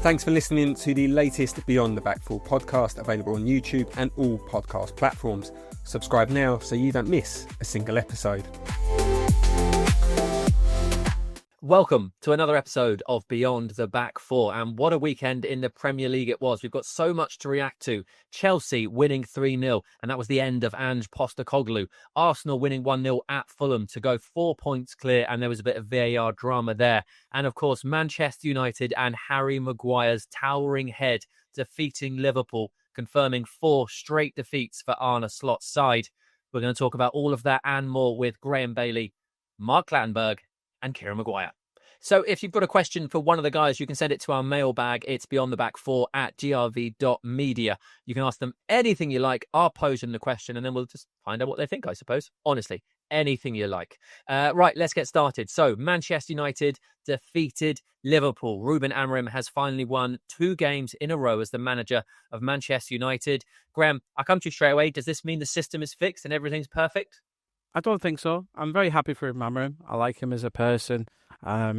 Thanks for listening to the latest Beyond the Back Four podcast, available on YouTube and all podcast platforms. Subscribe now so you don't miss a single episode. Welcome to another episode of Beyond the Back Four, and what a weekend in the Premier League it was. We've got so much to react to. Chelsea winning 3-0, and that was the end of Ange Postecoglou. Arsenal winning 1-0 at Fulham to go 4 points clear, and there was a bit of VAR drama there. And of course, Manchester United and Harry Maguire's towering head defeating Liverpool, confirming 4 straight defeats for Arne Slot's side. We're going to talk about all of that and more with Graeme Bailey, Mark Clattenburg, and Kieran Maguire. So if you've got a question for one of the guys, you can send it to our mailbag. It's beyondtheback4@grv.media. You can ask them anything you like. I'll pose them the question and then we'll just find out what they think, I suppose. Honestly, anything you like. Right, let's get started. So Manchester United defeated Liverpool. Rúben Amorim has finally won 2 games in a row as the manager of Manchester United. Graeme, I'll come to you straight away. Does this mean the system is fixed and everything's perfect? I don't think so. I'm very happy for Amorim. I like him as a person. I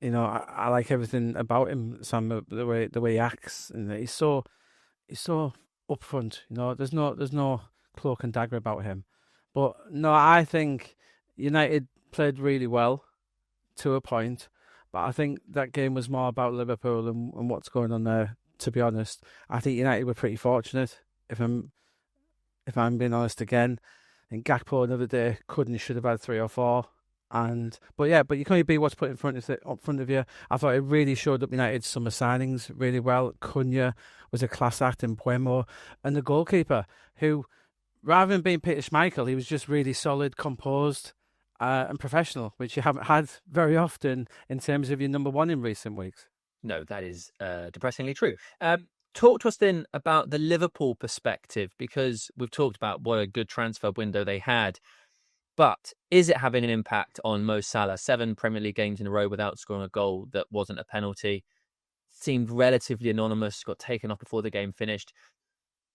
like everything about him. Sam, the way he acts, and he's so upfront. There's no cloak and dagger about him. But no, I think United played really well to a point. But I think that game was more about Liverpool and what's going on there. To be honest, I think United were pretty fortunate. If I'm being honest again. And Gakpo another day could and should have had 3 or 4. But you can only be what's put in front of you. I thought it really showed up United's summer signings really well. Cunha was a class act in Puemo. And the goalkeeper, who, rather than being Peter Schmeichel, he was just really solid, composed and professional, which you haven't had very often in terms of your number one in recent weeks. No, that is depressingly true. Talk to us then about the Liverpool perspective, because we've talked about what a good transfer window they had. But is it having an impact on Mo Salah? 7 Premier League games in a row without scoring a goal that wasn't a penalty. Seemed relatively anonymous, got taken off before the game finished.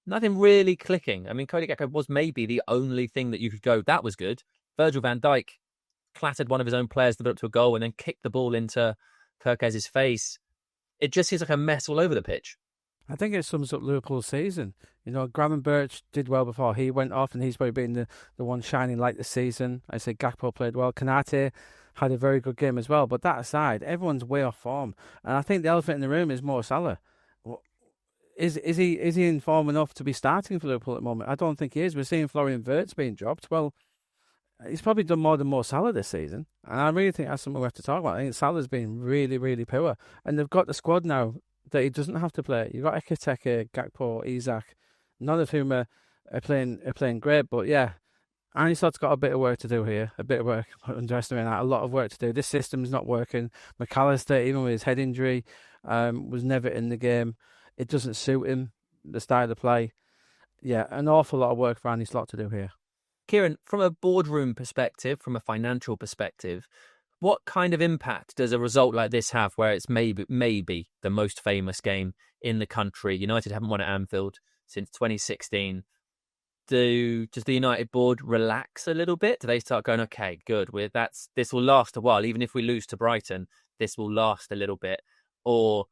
Nothing really clicking. I mean, Cody Gakpo was maybe the only thing that you could go, that was good. Virgil van Dijk clattered one of his own players to a goal and then kicked the ball into Kirkez's face. It just seems like a mess all over the pitch. I think it sums up Liverpool's season. Graeme Bailey did well before he went off, and he's probably been the one shining light this season. I say Gakpo played well. Konate had a very good game as well. But that aside, everyone's way off form. And I think the elephant in the room is Mo Salah. Is he in form enough to be starting for Liverpool at the moment? I don't think he is. We're seeing Florian Wirtz being dropped. Well, he's probably done more than Mo Salah this season. And I really think that's something we have to talk about. I think Salah's been really, really poor. And they've got the squad now that he doesn't have to play. You've got Ekitike, Gakpo, Isak, none of whom are playing great. But yeah, Arne Slot's got a bit of work to do here. A bit of work, underestimating that. A lot of work to do. This system's not working. McAllister, even with his head injury, was never in the game. It doesn't suit him, the style of play. Yeah, an awful lot of work for Arne Slot to do here. Kieran, from a boardroom perspective, from a financial perspective, what kind of impact does a result like this have, where it's maybe the most famous game in the country? United haven't won at Anfield since 2016. Does the United board relax a little bit? Do they start going, okay, good, this will last a while. Even if we lose to Brighton, this will last a little bit. Or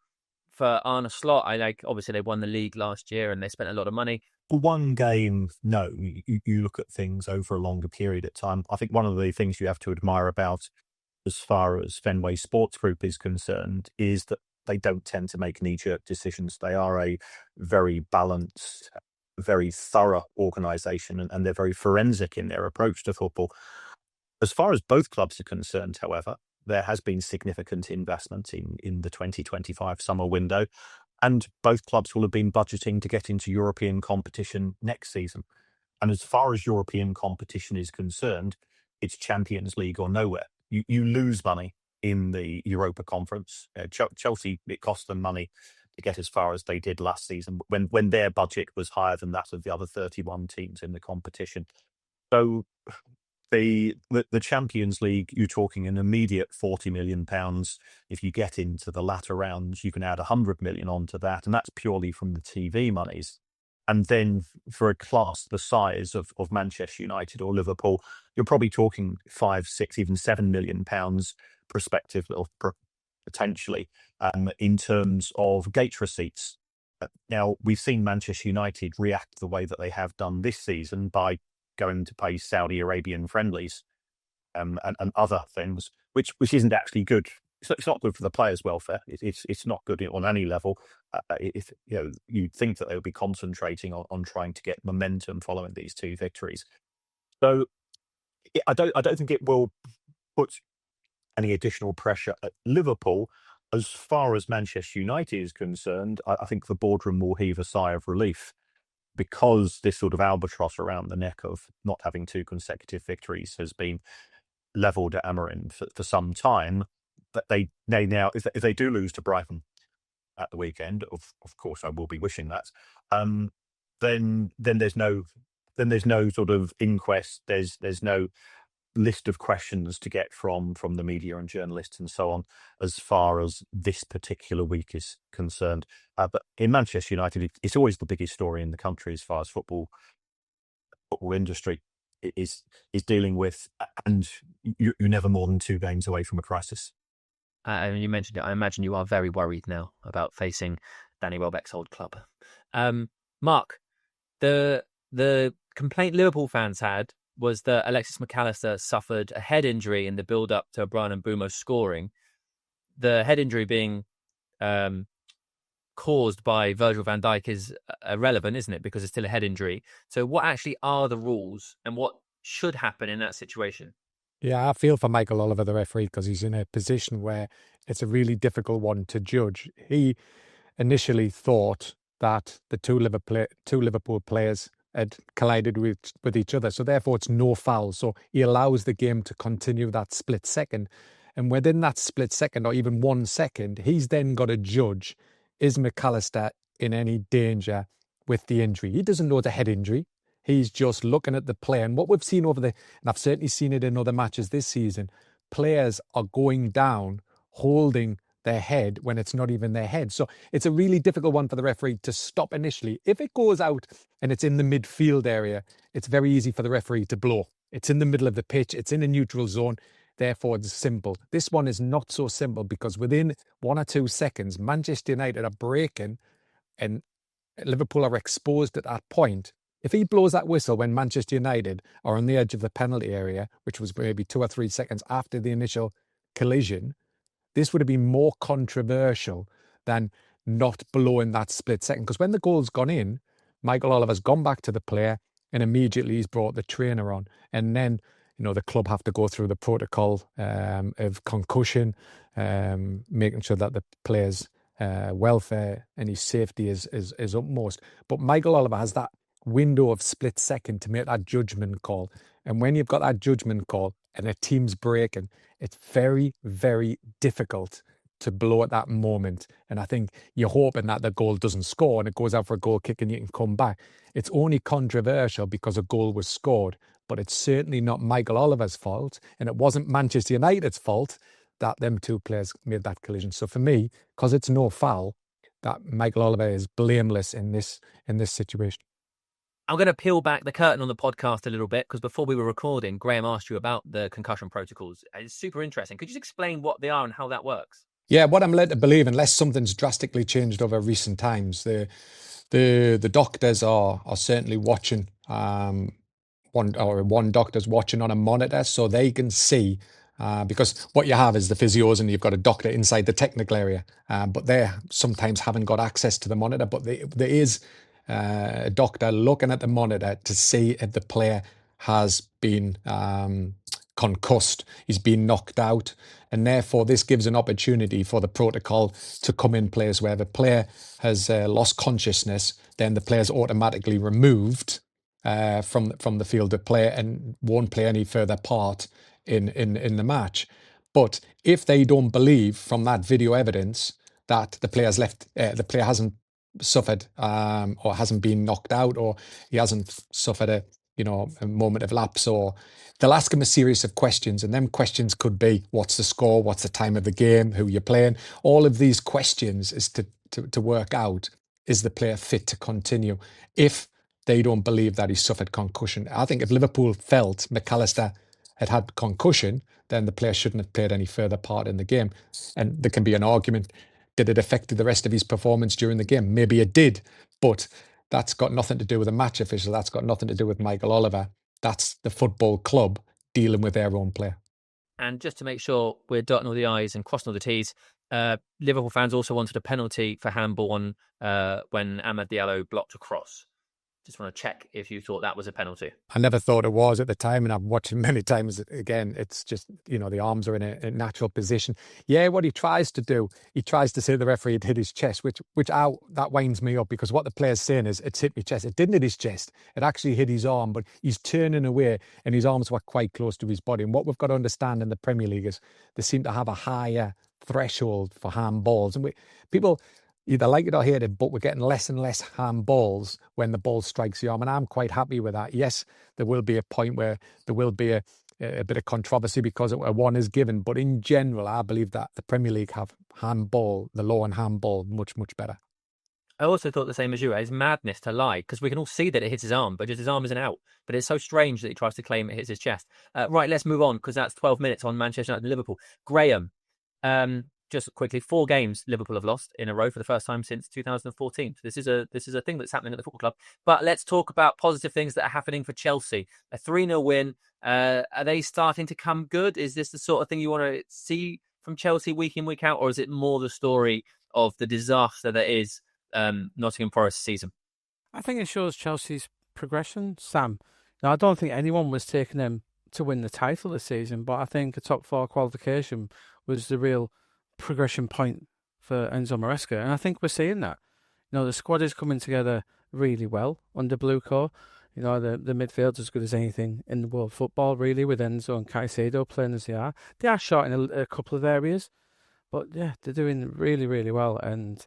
for Arne Slot, obviously they won the league last year and they spent a lot of money. For one game, no. You look at things over a longer period of time. I think one of the things you have to admire about, as far as Fenway Sports Group is concerned, is that they don't tend to make knee-jerk decisions. They are a very balanced, very thorough organisation, and they're very forensic in their approach to football. As far as both clubs are concerned, however, there has been significant investment in the 2025 summer window, and both clubs will have been budgeting to get into European competition next season. And as far as European competition is concerned, it's Champions League or nowhere. You lose money in the Europa Conference. Chelsea, it cost them money to get as far as they did last season when their budget was higher than that of the other 31 teams in the competition. So the Champions League, you're talking an immediate £40 million. If you get into the latter rounds, you can add 100 million onto that, and that's purely from the TV monies. And then for a class the size of Manchester United or Liverpool, you're probably talking 5, 6, even £7 million prospective potentially in terms of gate receipts. Now, we've seen Manchester United react the way that they have done this season by going to play Saudi Arabian friendlies and other things, which isn't actually good. It's not good for the players' welfare. It's not good on any level. If you'd think that they would be concentrating on trying to get momentum following these two victories. So I don't think it will put any additional pressure at Liverpool. As far as Manchester United is concerned, I think the boardroom will heave a sigh of relief, because this sort of albatross around the neck of not having two consecutive victories has been levelled at Amorim for some time. That they now, if they do lose to Brighton at the weekend, of course I will be wishing that, then there's no sort of inquest. There's no list of questions to get from the media and journalists and so on as far as this particular week is concerned. But in Manchester United, it's always the biggest story in the country as far as football industry is dealing with, and you're never more than 2 games away from a crisis. And you mentioned it. I imagine you are very worried now about facing Danny Welbeck's old club. Mark, the complaint Liverpool fans had was that Alexis McAllister suffered a head injury in the build-up to Brian Mbeumo scoring. The head injury being caused by Virgil van Dijk is irrelevant, isn't it? Because it's still a head injury. So what actually are the rules and what should happen in that situation? Yeah, I feel for Michael Oliver, the referee, because he's in a position where it's a really difficult one to judge. He initially thought that the two Liverpool players had collided with each other, so therefore it's no foul. So he allows the game to continue that split second. And within that split second, or even 1 second, he's then got to judge, is McAllister in any danger with the injury? He doesn't know it's a head injury. He's just looking at the play. And what we've seen and I've certainly seen it in other matches this season, players are going down, holding their head when it's not even their head. So it's a really difficult one for the referee to stop initially. If it goes out and it's in the midfield area, it's very easy for the referee to blow. It's in the middle of the pitch. It's in a neutral zone. Therefore, it's simple. This one is not so simple, because within 1 or 2 seconds, Manchester United are breaking and Liverpool are exposed at that point. If he blows that whistle when Manchester United are on the edge of the penalty area, which was maybe 2 or 3 seconds after the initial collision, this would have been more controversial than not blowing that split second. Because when the goal's gone in, Michael Oliver's gone back to the player and immediately he's brought the trainer on. And then, the club have to go through the protocol of concussion, making sure that the player's welfare and his safety is utmost. But Michael Oliver has that window of split second to make that judgment call. And when you've got that judgment call and a team's breaking, it's very, very difficult to blow at that moment. And I think you're hoping that the goal doesn't score and it goes out for a goal kick and you can come back. It's only controversial because a goal was scored, but it's certainly not Michael Oliver's fault. And it wasn't Manchester United's fault that them two players made that collision. So for me, because it's no foul, that Michael Oliver is blameless in this situation. I'm going to peel back the curtain on the podcast a little bit, because before we were recording, Graeme asked you about the concussion protocols. It's super interesting. Could you just explain what they are and how that works? Yeah, what I'm led to believe, unless something's drastically changed over recent times, the doctors are certainly watching. One doctor's watching on a monitor so they can see. Because what you have is the physios and you've got a doctor inside the technical area, but they sometimes haven't got access to the monitor. But there is a doctor looking at the monitor to see if the player has been concussed, he's been knocked out, and therefore this gives an opportunity for the protocol to come in place where the player has lost consciousness, then the player's automatically removed from the field of play and won't play any further part in the match. But if they don't believe from that video evidence that the player hasn't suffered or hasn't been knocked out, or he hasn't suffered a moment of lapse, or they'll ask him a series of questions, and them questions could be, what's the score, what's the time of the game, who you're playing. All of these questions is to work out, is the player fit to continue if they don't believe that he suffered concussion. I think if Liverpool felt McAllister had had concussion, then the player shouldn't have played any further part in the game. And there can be an argument, did it affect the rest of his performance during the game? Maybe it did, but that's got nothing to do with a match official. That's got nothing to do with Michael Oliver. That's the football club dealing with their own player. And just to make sure we're dotting all the I's and crossing all the T's, Liverpool fans also wanted a penalty for handball on when Amad Diallo blocked a cross. Just want to check if you thought that was a penalty. I never thought it was at the time, and I've watched it many times. Again, it's just, the arms are in a natural position. Yeah, what he tries to do, he tries to say the referee had hit his chest, which that winds me up, because what the player's saying is, it's hit my chest. It didn't hit his chest. It actually hit his arm, but he's turning away and his arms were quite close to his body. And what we've got to understand in the Premier League is they seem to have a higher threshold for handballs. And people either like it or hate it, but we're getting less and less handballs when the ball strikes the arm. And I'm quite happy with that. Yes, there will be a point where there will be a bit of controversy because a one is given. But in general, I believe that the Premier League have handball, the law on handball, much, much better. I also thought the same as you. It's madness to lie, because we can all see that it hits his arm, but just his arm isn't out. But it's so strange that he tries to claim it hits his chest. Right, let's move on, because that's 12 minutes on Manchester United and Liverpool. Graeme, just quickly, 4 games Liverpool have lost in a row for the first time since 2014. So this is a thing that's happening at the football club. But let's talk about positive things that are happening for Chelsea. A 3-0 win. Are they starting to come good? Is this the sort of thing you want to see from Chelsea week in, week out? Or is it more the story of the disaster that is Nottingham Forest season? I think it shows Chelsea's progression, Sam. Now, I don't think anyone was taking them to win the title this season, but I think a top 4 qualification was the real progression point for Enzo Maresca, and I think we're seeing that. The squad is coming together really well under Blueco. The midfield's as good as anything in the world football, really, with Enzo and Caicedo playing as they are. They are short in a couple of areas, but yeah, they're doing really, really well. And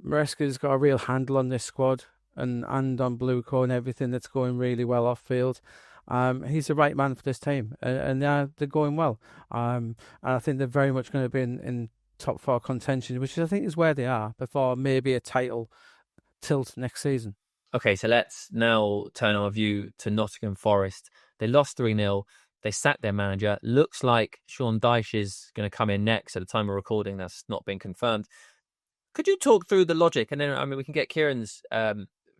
Maresca's got a real handle on this squad and on Blueco and everything that's going really well off field. He's the right man for this team, and they're going well. And I think they're very much going to be in top 4 contention, which I think is where they are before maybe a title tilt next season. Okay, so let's now turn our view to Nottingham Forest. They lost 3-0. They sacked their manager. Looks like Sean Dyche is going to come in next. At the time of recording, that's not been confirmed. Could you talk through the logic? And then, we can get Kieran's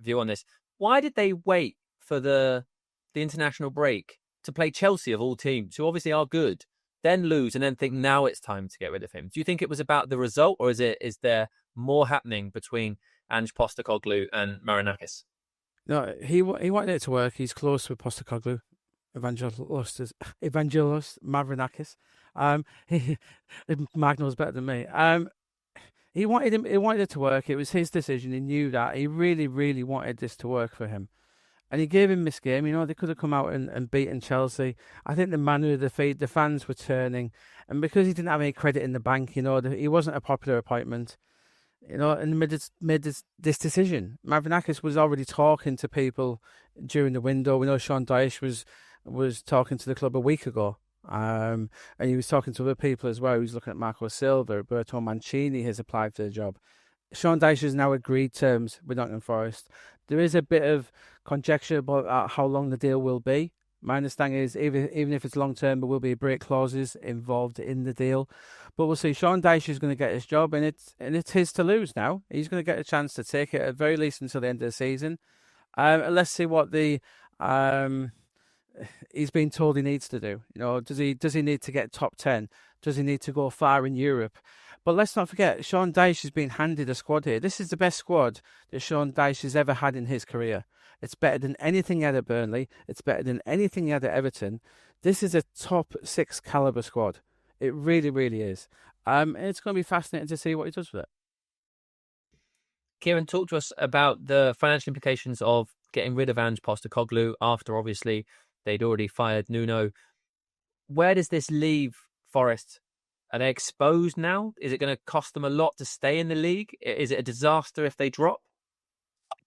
view on this. Why did they wait for the international break to play Chelsea, of all teams, who obviously are good, then lose, and then think now it's time to get rid of him? Do you think it was about the result, or is there more happening between Ange Postecoglou and Marinakis? No, he wanted it to work. He's close with Postecoglou, Evangelos Marinakis. Mag knows better than me. He wanted it to work. It was his decision. He knew that. He really, really wanted this to work for him. And he gave him this game. They could have come out and beaten Chelsea. I think the manner of the fans were turning. And because he didn't have any credit in the bank, he wasn't a popular appointment. And made this decision. Marinakis was already talking to people during the window. We know Sean Dyche was talking to the club a week ago. And he was talking to other people as well. He was looking at Marco Silva. Roberto Mancini has applied for the job. Sean Dyche has now agreed terms with Nottingham Forest. There is a bit of conjecture about how long the deal will be. My understanding is even if it's long term, there will be break clauses involved in the deal. But we'll see. Sean Dyche is going to get his job, and it's his to lose now. He's going to get a chance to take it at very least until the end of the season. Let's see what he's been told he needs to do. Does he need to get top 10? Does he need to go far in Europe? But let's not forget, Sean Dyche has been handed a squad here. This is the best squad that Sean Dyche has ever had in his career. It's better than anything he had at Burnley. It's better than anything he had at Everton. This is a top 6 calibre squad. It really, really is. It's going to be fascinating to see what he does with it. Kieran, talk to us about the financial implications of getting rid of Ange Postecoglou after, obviously, they'd already fired Nuno. Where does this leave Forest? Are they exposed now? Is it going to cost them a lot to stay in the league? Is it a disaster if they drop?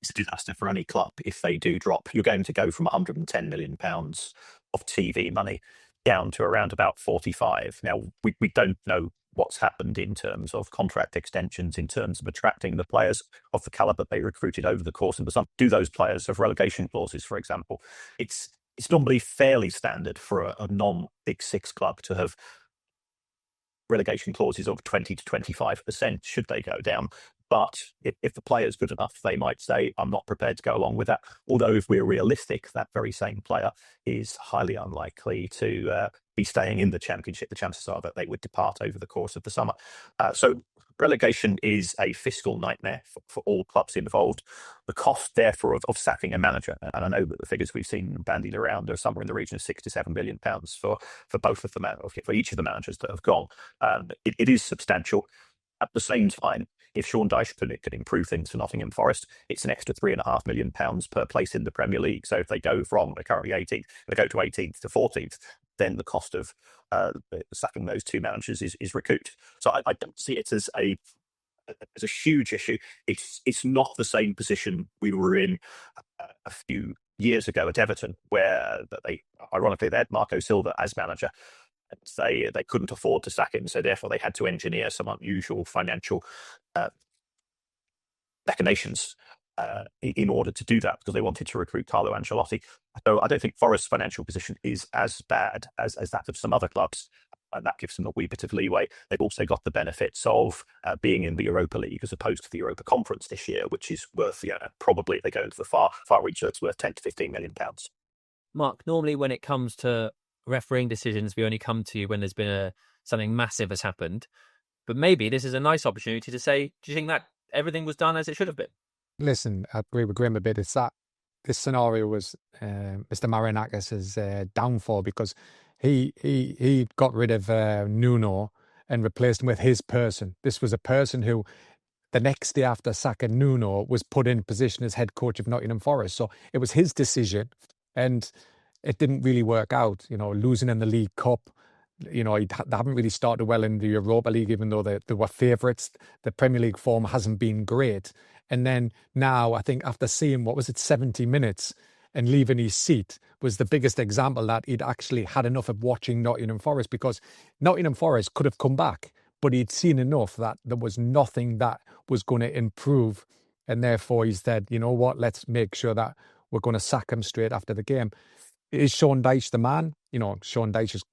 It's a disaster for any club if they do drop. You're going to go from £110 million of TV money down to around about 45. Now, we don't know what's happened in terms of contract extensions, in terms of attracting the players of the calibre they recruited over the course of the summer. Do those players have relegation clauses, for example? It's it's normally fairly standard for a non-Big Six club to have relegation clauses of 20 to 25% should they go down. But if the player's good enough, they might say, I'm not prepared to go along with that. Although if we're realistic, that very same player is highly unlikely to be staying in the Championship. The chances are that they would depart over the course of the summer. So relegation is a fiscal nightmare for all clubs involved. The cost, therefore, of sacking a manager, and I know that the figures we've seen bandied around are somewhere in the region of £6 to £7 million for both of for each of the managers that have gone. It is substantial. At the same time, if Sean Dyche could improve things for Nottingham Forest, it's an extra £3.5 million per place in the Premier League. So if they go from, they're currently 18th, they go to 18th to 14th, then the cost of sacking those two managers is recouped. So I don't see it as a huge issue. It's not the same position we were in a few years ago at Everton, where they had Marco Silva as manager. And they couldn't afford to sack him, so therefore they had to engineer some unusual financial machinations in order to do that, because they wanted to recruit Carlo Ancelotti. So I don't think Forest's financial position is as bad as that of some other clubs, and that gives them a wee bit of leeway. They've also got the benefits of being in the Europa League as opposed to the Europa Conference this year, which is worth, probably, if they go into the far reach, it's worth £10 to £15 million. Mark, normally when it comes to refereeing decisions, we only come to you when there's been something massive has happened. But maybe this is a nice opportunity to say, do you think that everything was done as it should have been? Listen, I agree with Graeme a bit. It's that this scenario was Mr. Marinakis' downfall, because he got rid of Nuno and replaced him with his person. This was a person who, the next day after sacking Nuno, was put in position as head coach of Nottingham Forest. So it was his decision, and it didn't really work out. Losing in the League Cup, they haven't really started well in the Europa League, even though they were favourites. The Premier League form hasn't been great. And then now, I think after seeing, 70 minutes and leaving his seat, was the biggest example that he'd actually had enough of watching Nottingham Forest, because Nottingham Forest could have come back, but he'd seen enough that there was nothing that was going to improve. And therefore he said, you know what, let's make sure that we're going to sack him straight after the game. Is Sean Dyche the man? Sean Dyche has,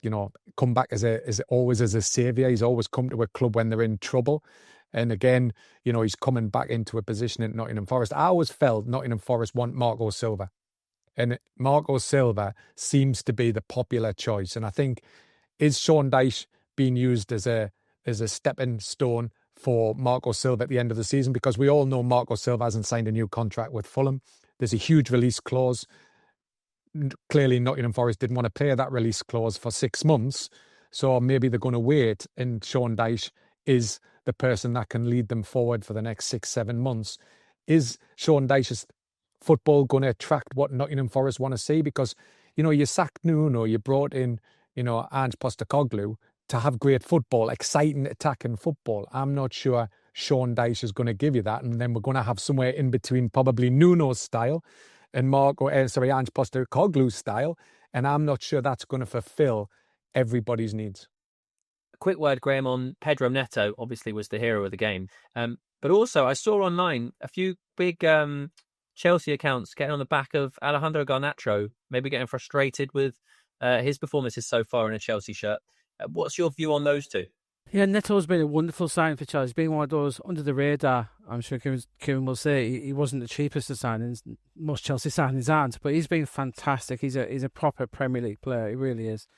come back as always as a saviour. He's always come to a club when they're in trouble. And again, he's coming back into a position at Nottingham Forest. I always felt Nottingham Forest want Marco Silva. And Marco Silva seems to be the popular choice. And I think, is Sean Dyche being used as a stepping stone for Marco Silva at the end of the season? Because we all know Marco Silva hasn't signed a new contract with Fulham. There's a huge release clause. Clearly, Nottingham Forest didn't want to pay that release clause for 6 months. So maybe they're going to wait, and Sean Dyche is the person that can lead them forward for the next 6-7 months. Is Sean Dyche's football going to attract what Nottingham Forest want to see? Because, you sacked Nuno, you brought in, Ange Postecoglou to have great football, exciting attacking football. I'm not sure Sean Dyche is going to give you that. And then we're going to have somewhere in between, probably Nuno's style and Ange Postecoglou's style. And I'm not sure that's going to fulfill everybody's needs. A quick word, Graeme, on Pedro Neto, obviously was the hero of the game. But also I saw online a few big Chelsea accounts getting on the back of Alejandro Garnacho, maybe getting frustrated with his performances so far in a Chelsea shirt. What's your view on those two? Yeah, Neto's been a wonderful sign for Chelsea. He's been one of those under the radar. I'm sure Kieran will say he wasn't the cheapest of signings. Most Chelsea signings aren't, but he's been fantastic. He's a proper Premier League player. He really is.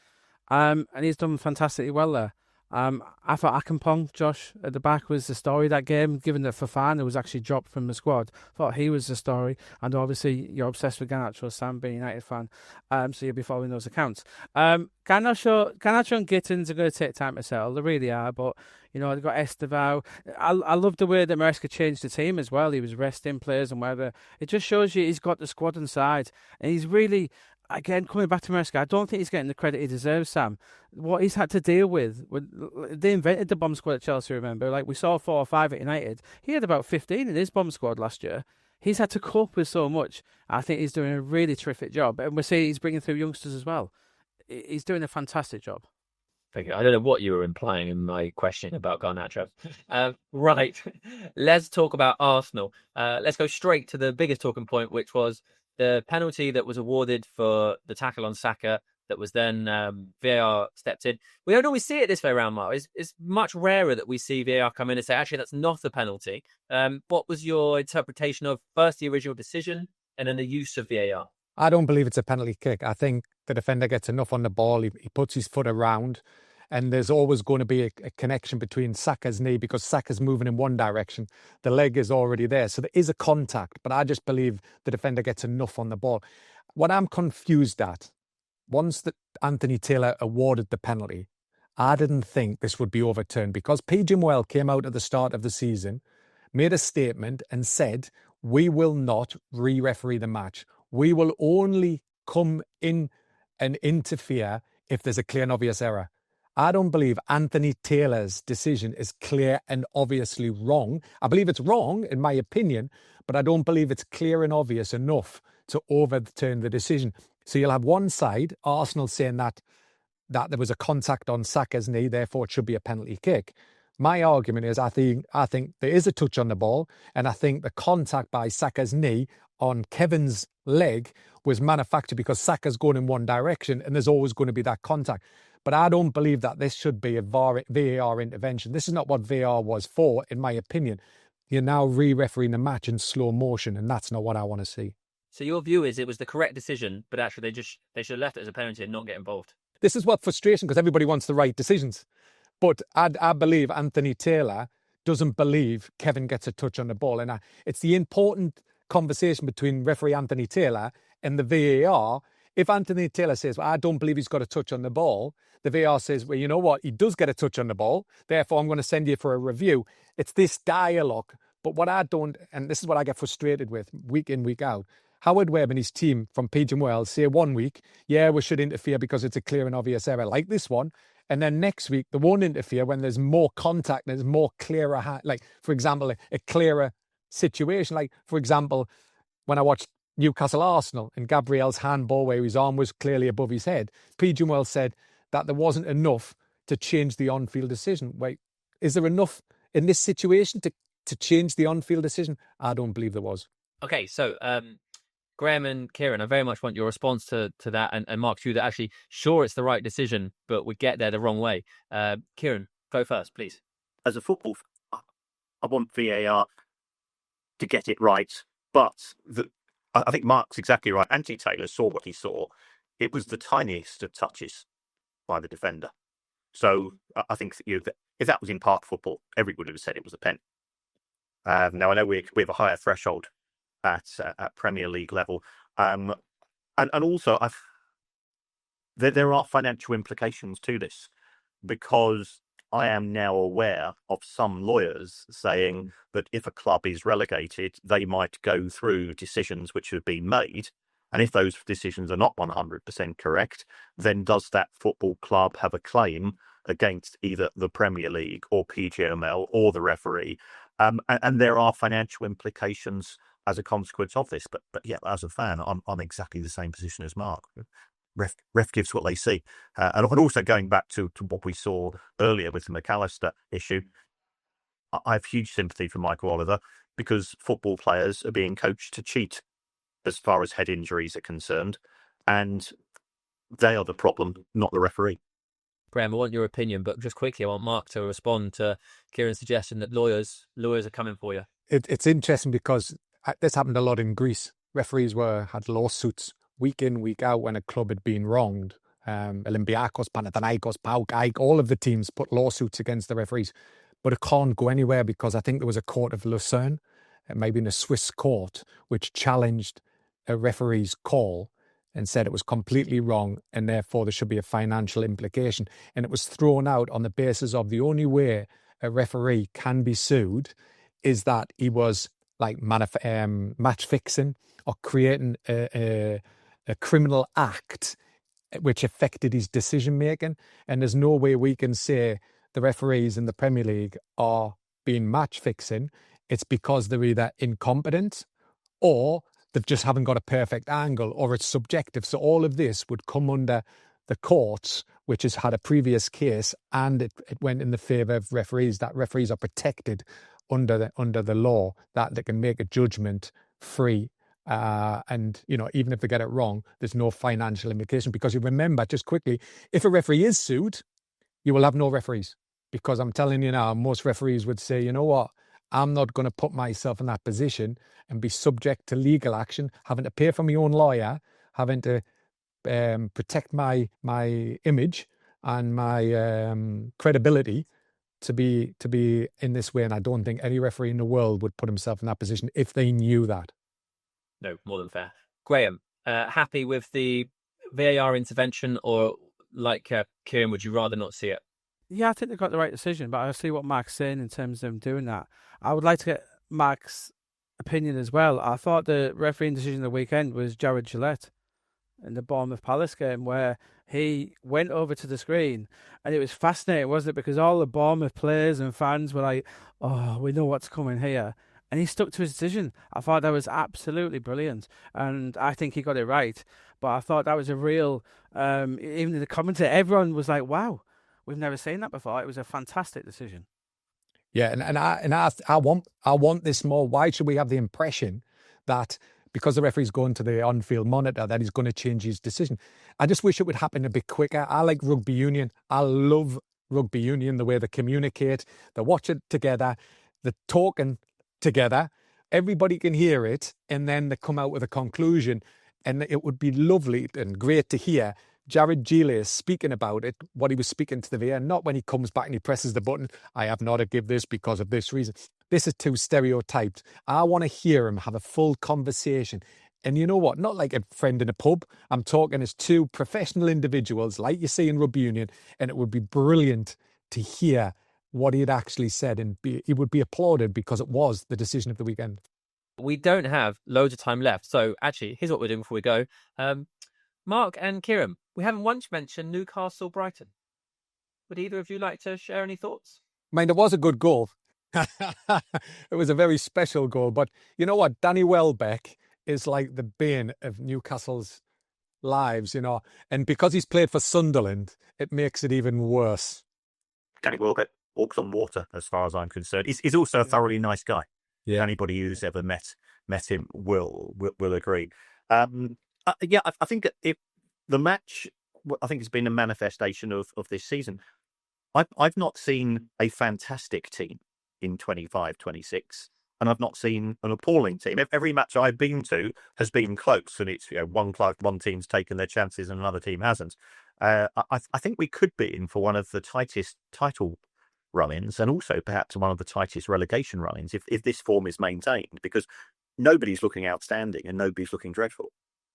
And he's done fantastically well there. I thought Akampong, Josh, at the back was the story of that game, given that Fofana was actually dropped from the squad. Thought he was the story. And obviously, you're obsessed with Garnacho, Sam, being a United fan. So you'll be following those accounts. Garnacho and Gittins are going to take time to settle. They really are. But, they've got Estevao. I love the way that Maresca changed the team as well. He was resting players and whatever. It just shows you he's got the squad inside. And he's really... Again, coming back to Maresca, I don't think he's getting the credit he deserves, Sam. What he's had to deal with, they invented the bomb squad at Chelsea, remember? Like, we saw 4 or 5 at United. He had about 15 in his bomb squad last year. He's had to cope with so much. I think he's doing a really terrific job. And we're seeing he's bringing through youngsters as well. He's doing a fantastic job. Thank you. I don't know what you were implying in my question about Garnacho. Right. Let's talk about Arsenal. Let's go straight to the biggest talking point, which was the penalty that was awarded for the tackle on Saka, that was then VAR stepped in. We don't always see it this way around, Mark. It's much rarer that we see VAR come in and say, actually, that's not a penalty. What was your interpretation of first the original decision and then the use of VAR? I don't believe it's a penalty kick. I think the defender gets enough on the ball. He puts his foot around, and there's always going to be a connection between Saka's knee because Saka's moving in one direction. The leg is already there. So there is a contact, but I just believe the defender gets enough on the ball. What I'm confused at, once that Anthony Taylor awarded the penalty, I didn't think this would be overturned because PJ Well came out at the start of the season, made a statement and said, we will not re-referee the match. We will only come in and interfere if there's a clear and obvious error. I don't believe Anthony Taylor's decision is clear and obviously wrong. I believe it's wrong, in my opinion, but I don't believe it's clear and obvious enough to overturn the decision. So you'll have one side, Arsenal, saying that there was a contact on Saka's knee, therefore it should be a penalty kick. My argument is I think there is a touch on the ball, and I think the contact by Saka's knee on Kevin's leg was manufactured because Saka's going in one direction and there's always going to be that contact. But I don't believe that this should be a VAR intervention. This is not what VAR was for, in my opinion. You're now re-refereeing the match in slow motion, and that's not what I want to see. So your view is it was the correct decision, but actually they should have left it as a penalty and not get involved. This is what frustration, because everybody wants the right decisions. But I believe Anthony Taylor doesn't believe Kevin gets a touch on the ball. And it's the important conversation between referee Anthony Taylor and the VAR. If Anthony Taylor says, well, I don't believe he's got a touch on the ball, the VAR says, well, you know what? He does get a touch on the ball. Therefore, I'm going to send you for a review. It's this dialogue. But what I don't, and this is what I get frustrated with week in, week out, Howard Webb and his team from Pigeon Wells say one week, yeah, we should interfere because it's a clear and obvious error like this one. And then next week, they won't interfere when there's more contact, there's more clearer, like, for example, a clearer situation. Like, for example, when I watched Newcastle Arsenal and Gabriel's handball where his arm was clearly above his head, Pigeon Wells said that there wasn't enough to change the on-field decision. Wait, is there enough in this situation to change the on-field decision? I don't believe there was. Okay, so Graeme and Kieran, I very much want your response to that. And Mark, you that actually, sure, it's the right decision, but we get there the wrong way. Kieran, go first, please. As a football fan, I want VAR to get it right. But I think Mark's exactly right. Anthony Taylor saw what he saw. It was the tiniest of touches by the defender. So I think that, if that was in park football, everybody would have said it was a pen. Now, I know we have a higher threshold at Premier League level. And also, there are financial implications to this, because I am now aware of some lawyers saying that if a club is relegated, they might go through decisions which have been made. And if those decisions are not 100% correct, then does that football club have a claim against either the Premier League or PGML or the referee? And there are financial implications as a consequence of this. But yeah, as a fan, I'm exactly the same position as Mark. Ref gives what they see. And also going back to what we saw earlier with the McAllister issue, I have huge sympathy for Michael Oliver, because football players are being coached to cheat as far as head injuries are concerned. And they are the problem, not the referee. Graeme, I want your opinion, but just quickly, I want Mark to respond to Kieran's suggestion that lawyers are coming for you. It's interesting because this happened a lot in Greece. Referees had lawsuits week in, week out when a club had been wronged. Olympiacos, Panathinaikos, PAOK, all of the teams put lawsuits against the referees. But it can't go anywhere because I think there was a court of Lucerne, maybe in a Swiss court, which challenged a referee's call and said it was completely wrong and therefore there should be a financial implication. And it was thrown out on the basis of the only way a referee can be sued is that he was like match fixing or creating a criminal act which affected his decision making. And there's no way we can say the referees in the Premier League are being match fixing. It's because they're either incompetent or they just haven't got a perfect angle, or it's subjective. So all of this would come under the courts, which has had a previous case, and it went in the favour of referees, that referees are protected under the law, that they can make a judgment free And, even if they get it wrong, there's no financial implication, because you remember, just quickly, if a referee is sued, you will have no referees, because I'm telling you now, most referees would say, you know what, I'm not going to put myself in that position and be subject to legal action, having to pay for my own lawyer, having to protect my image and my credibility to be in this way. And I don't think any referee in the world would put himself in that position if they knew that. No, more than fair. Graeme, happy with the VAR intervention, or like Kieran, would you rather not see it? Yeah, I think they got the right decision, but I see what Mark's saying in terms of them doing that. I would like to get Mark's opinion as well. I thought the refereeing decision of the weekend was Jared Gillette in the Bournemouth Palace game, where he went over to the screen, and it was fascinating, wasn't it? Because all the Bournemouth players and fans were like, oh, we know what's coming here. And he stuck to his decision. I thought that was absolutely brilliant. And I think he got it right. But I thought that was a real, even in the commentary, everyone was like, wow, we've never seen that before. It was a fantastic decision. Yeah, and I want this more. Why should we have the impression that because the referee's going to the on-field monitor that he's going to change his decision? I just wish it would happen a bit quicker. I like rugby union. I love rugby union, the way they communicate, they watch it together, they're talking together, everybody can hear it, and then they come out with a conclusion. And it would be lovely and great to hear Jared Gillette speaking about it, what he was speaking to the VAR, not when he comes back and he presses the button, I have not to give this because of this reason. This is too stereotyped. I want to hear him have a full conversation. And you know what? Not like a friend in a pub. I'm talking as two professional individuals, like you see in rugby union, and it would be brilliant to hear what he had actually said, and he would be applauded because it was the decision of the weekend. We don't have loads of time left, so actually, here's what we're doing before we go. Mark and Kieran, we haven't once mentioned Newcastle-Brighton. Would either of you like to share any thoughts? I mean, it was a good goal. It was a very special goal. But you know what? Danny Welbeck is like the bane of Newcastle's lives, and because he's played for Sunderland, it makes it even worse. Danny Welbeck walks on water, as far as I'm concerned. He's also a thoroughly nice guy. Yeah. Anybody who's ever met him will agree. I think the match, I think, has been a manifestation of this season. I've not seen a fantastic team in 25-26, and I've not seen an appalling team. Every match I've been to has been close, and it's one team's taken their chances and another team hasn't. I think we could be in for one of the tightest title run-ins, and also perhaps one of the tightest relegation run-ins if this form is maintained, because nobody's looking outstanding and nobody's looking dreadful.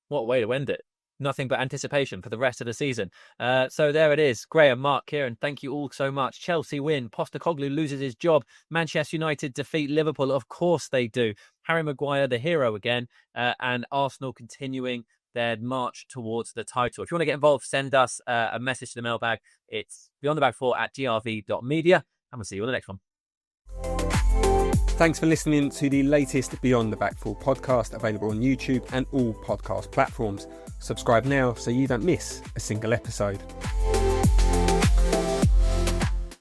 What a way to end it. Nothing but anticipation for the rest of the season. So there it is. Graeme, Mark, Kieran, thank you all so much. Chelsea win. Postecoglou loses his job. Manchester United defeat Liverpool. Of course they do. Harry Maguire, the hero again. And Arsenal continuing their march towards the title. If you want to get involved, send us a message to the mailbag. It's beyondtheback4@grv.media. And we'll see you on the next one. Thanks for listening to the latest Beyond the Back Four podcast, available on YouTube and all podcast platforms. Subscribe now so you don't miss a single episode.